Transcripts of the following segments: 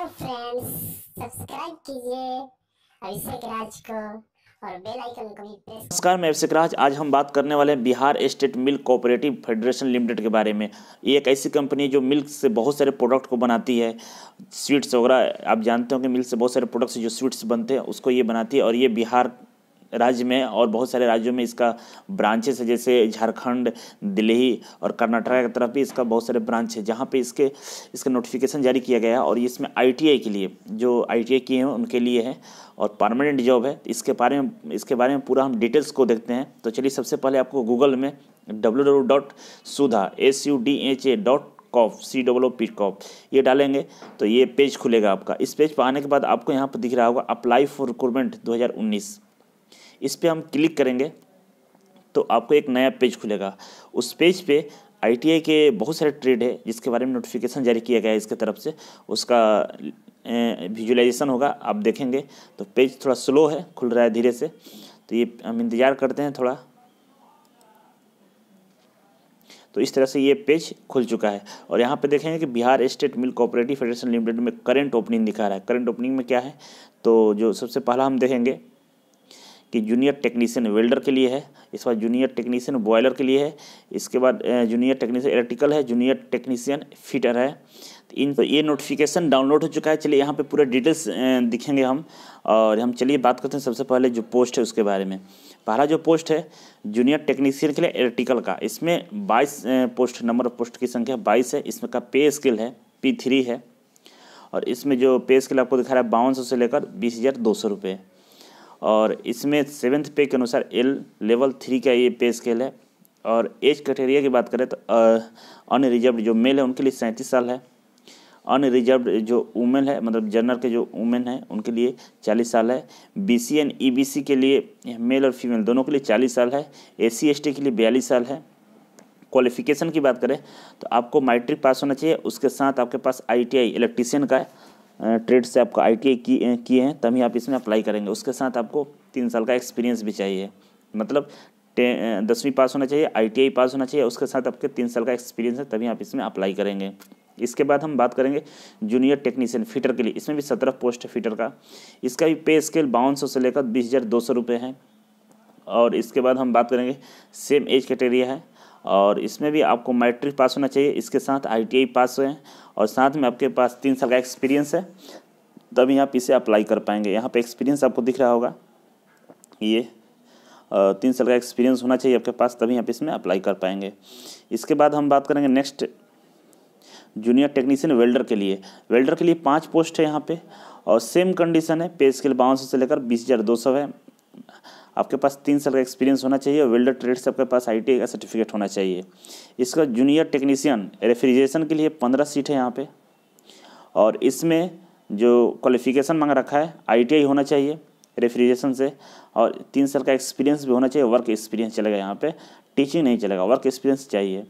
Friends, subscribe कीजिए अभिषेक राज को और बेल आइकन को भी प्रेस। नमस्कार, मैं अभिषेक राज। आज हम बात करने वाले हैं Bihar state milk cooperative federation limited के बारे में। ये एक ऐसी कंपनी है जो मिल्क से बहुत सारे प्रोडक्ट को बनाती है। स्वीट्स वगैरह आप जानते हो कि मिल्क से बहुत सारे प्रोडक्ट्स जो स्वीट्स बनते हैं उसको ये बनाती है। और ये बिहार राज्य में और बहुत सारे राज्यों में इसका ब्रांचेस है, जैसे झारखंड, दिल्ली और कर्नाटक की तरफ भी इसका बहुत सारे ब्रांच है, जहाँ पे इसका नोटिफिकेशन जारी किया गया है। और इसमें आईटीआई के लिए, जो आईटीआई किए हैं उनके लिए है और परमानेंट जॉब है। इसके बारे में पूरा हम डिटेल्स को देखते हैं। तो चलिए, सबसे पहले आपको गूगल में www.sudha ये डालेंगे तो ये पेज खुलेगा आपका। इस पेज पर आने के बाद आपको यहाँ पर दिख रहा होगा अप्लाई फॉर रिक्रूटमेंट 2019। इस पे हम क्लिक करेंगे तो आपको एक नया पेज खुलेगा। उस पेज पे आईटीआई के बहुत सारे ट्रेड है जिसके बारे में नोटिफिकेशन जारी किया गया है इसके तरफ से। उसका विजुअलाइजेशन होगा, आप देखेंगे। तो पेज थोड़ा स्लो है, खुल रहा है धीरे से, तो ये हम इंतज़ार करते हैं थोड़ा। तो इस तरह से ये पेज खुल चुका है और यहाँ पे देखेंगे कि Bihar state milk cooperative federation limited में करंट ओपनिंग दिखा रहा है। करंट ओपनिंग में क्या है, तो जो सबसे पहला हम देखेंगे कि जूनियर टेक्नीशियन वेल्डर के लिए है, इसके बाद जूनियर टेक्नीशियन बॉयलर के लिए है, इसके बाद जूनियर टेक्नीशियन इलेक्ट्रिकल है, जूनियर टेक्नीशियन फिटर है। तो ये नोटिफिकेशन डाउनलोड हो चुका है। चलिए, यहाँ पे पूरे डिटेल्स दिखेंगे हम। और हम चलिए बात करते हैं सबसे पहले जो पोस्ट है उसके बारे में। पहला जो पोस्ट है जूनियर टेक्नीशियन के लिए इलेक्ट्रिकल का, इसमें 22 पोस्ट, नंबर ऑफ पोस्ट की संख्या 22 है। इसमें का पे स्केल है P3 है और इसमें जो पे स्केल आपको दिखा रहा है 5200 से लेकर 20,200 रुपये। और इसमें 7th पे के अनुसार लेवल 3 का ये पे स्केल है। और एज क्राइटेरिया की बात करें तो अनरिजर्व जो मेल है उनके लिए 37 साल है। अनरिजर्व जो वुमेन है, मतलब जनरल के जो वुमेन है उनके लिए 40 साल है। बीसी एंड ईबीसी के लिए मेल और फीमेल दोनों के लिए 40 साल है। एससी एसटी के लिए 42 साल है। क्वालिफिकेशन की बात करें तो आपको मैट्रिक पास होना चाहिए, उसके साथ आपके पास आईटीआई इलेक्ट्रीशियन का ट्रेड से आपको आईटीआई किए हैं, तभी आप इसमें अप्लाई करेंगे। उसके साथ आपको 3 साल का एक्सपीरियंस भी चाहिए, मतलब 10वीं पास होना चाहिए, आईटीआई पास होना चाहिए, उसके साथ आपके 3 साल का एक्सपीरियंस है, तभी आप इसमें अप्लाई करेंगे। इसके बाद हम बात करेंगे जूनियर टेक्नीशियन फिटर के लिए। इसमें भी 17 पोस्ट है फिटर का। इसका भी पे स्केल 5200 से लेकर 20,200 रुपये है। और इसके बाद हम बात करेंगे सेम एज कैटेगरी है और इसमें भी आपको मैट्रिक पास होना चाहिए, इसके साथ आईटीआई पास हुए और साथ में आपके पास 3 साल का एक्सपीरियंस है, तभी आप इसे अप्लाई कर पाएंगे। यहाँ पे एक्सपीरियंस आपको दिख रहा होगा, ये 3 साल का एक्सपीरियंस होना चाहिए आपके पास, तभी आप इसमें अप्लाई कर पाएंगे। इसके बाद हम बात करेंगे नेक्स्ट जूनियर टेक्नीशियन वेल्डर के लिए। वेल्डर के लिए 5 पोस्ट है यहाँ पे और सेम कंडीशन है। पे स्केल 5200 से लेकर 20,200 है। आपके पास 3 साल का एक्सपीरियंस होना चाहिए और वेल्डर ट्रेड से आपके पास आईटीआई का सर्टिफिकेट होना चाहिए। इसका जूनियर टेक्नीशियन रेफ्रिजरेशन के लिए 15 सीट है यहाँ पे। और इसमें जो क्वालिफिकेशन मांग रखा है आईटीआई होना चाहिए रेफ्रिजरेशन से और 3 साल का एक्सपीरियंस भी होना चाहिए। वर्क एक्सपीरियंस चलेगा, यहाँ पे टीचिंग नहीं चलेगा, वर्क एक्सपीरियंस चाहिए।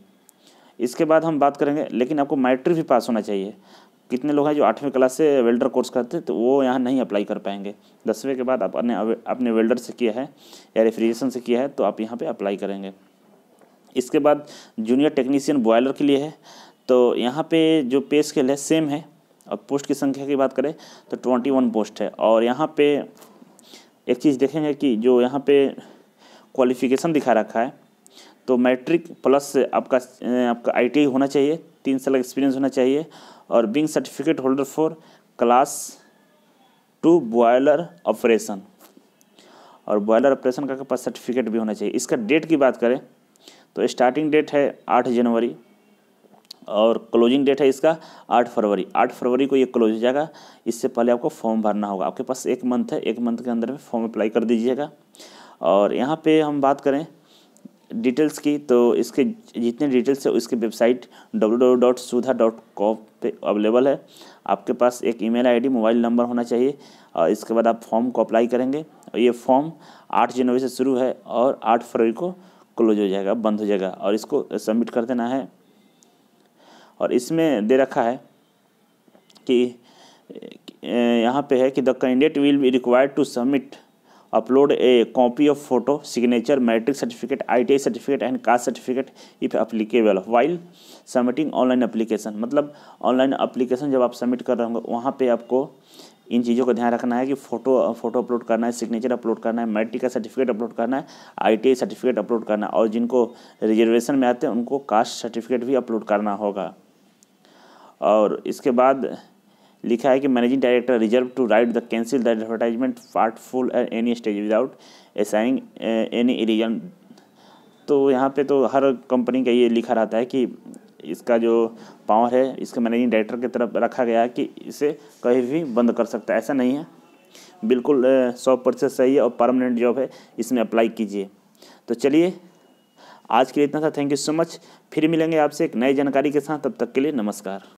इसके बाद हम बात करेंगे, लेकिन आपको मैट्रिक भी पास होना चाहिए। कितने लोग हैं जो 8वीं क्लास से वेल्डर कोर्स करते हैं, तो वो यहाँ नहीं अप्लाई कर पाएंगे। 10वीं के बाद आप अपने वेल्डर से किया है या रेफ्रिजरेशन से किया है तो आप यहाँ पे अप्लाई करेंगे। इसके बाद जूनियर टेक्नीशियन बॉयलर के लिए है, तो यहाँ पे जो पे स्केल है सेम है। और पोस्ट की संख्या की बात करें तो 21 पोस्ट है। और यहाँ पे एक चीज़ देखेंगे कि जो यहाँ पे क्वालिफिकेशन दिखा रखा है, तो मैट्रिक प्लस आपका आईटीआई होना चाहिए, 3 साल एक्सपीरियंस होना चाहिए और being certificate holder for class 2 boiler operation, और बॉयलर ऑपरेशन का पास सर्टिफिकेट भी होना चाहिए। इसका डेट की बात करें तो स्टार्टिंग डेट है 8 जनवरी और क्लोजिंग डेट है इसका 8 फरवरी। 8 फरवरी को ये क्लोज हो जाएगा। इससे पहले आपको फॉर्म भरना होगा। आपके पास 1 मंथ है, 1 मंथ के अंदर में फॉर्म अप्लाई कर दीजिएगा। और यहाँ पे हम बात करें डिटेल्स की, तो इसके जितने डिटेल्स है उसकी वेबसाइट www.sudha.com पे अवेलेबल है। आपके पास एक ईमेल आईडी, मोबाइल नंबर होना चाहिए और इसके बाद आप फॉर्म को अप्लाई करेंगे। और ये फॉर्म 8 जनवरी से शुरू है और 8 फरवरी को क्लोज हो जाएगा, बंद हो जाएगा और इसको सबमिट कर देना है। और इसमें दे रखा है कि यहाँ पे है कि the candidate will be required to submit upload a copy of photo, signature, matric certificate, ITI certificate and caste certificate if applicable while submitting online application. मतलब ऑनलाइन एप्लीकेशन जब आप सबमिट कर रहे होंगे वहाँ पे आपको इन चीज़ों का ध्यान रखना है कि फ़ोटो अपलोड करना है, सिग्नेचर अपलोड करना है, मैट्रिक का सर्टिफिकेट अपलोड करना है, ITI सर्टिफिकेट अपलोड करना है, और जिनको रिजर्वेशन में आते हैं उनको कास्ट सर्टिफिकेट भी अपलोड करना होगा। और इसके बाद लिखा है कि managing director reserve to right the cancel the advertisement part full at any stage without assigning any reason. तो यहाँ पे तो हर कंपनी का ये लिखा रहता है कि इसका जो पावर है इसके मैनेजिंग डायरेक्टर की तरफ रखा गया है कि इसे कहीं भी बंद कर सकता है। ऐसा नहीं है, बिल्कुल 100% सही है और परमानेंट जॉब है, इसमें अप्लाई कीजिए। तो चलिए आज के लिए इतना था। Thank you so much. फिर मिलेंगे आपसे एक नई जानकारी के साथ, तब तक के लिए नमस्कार।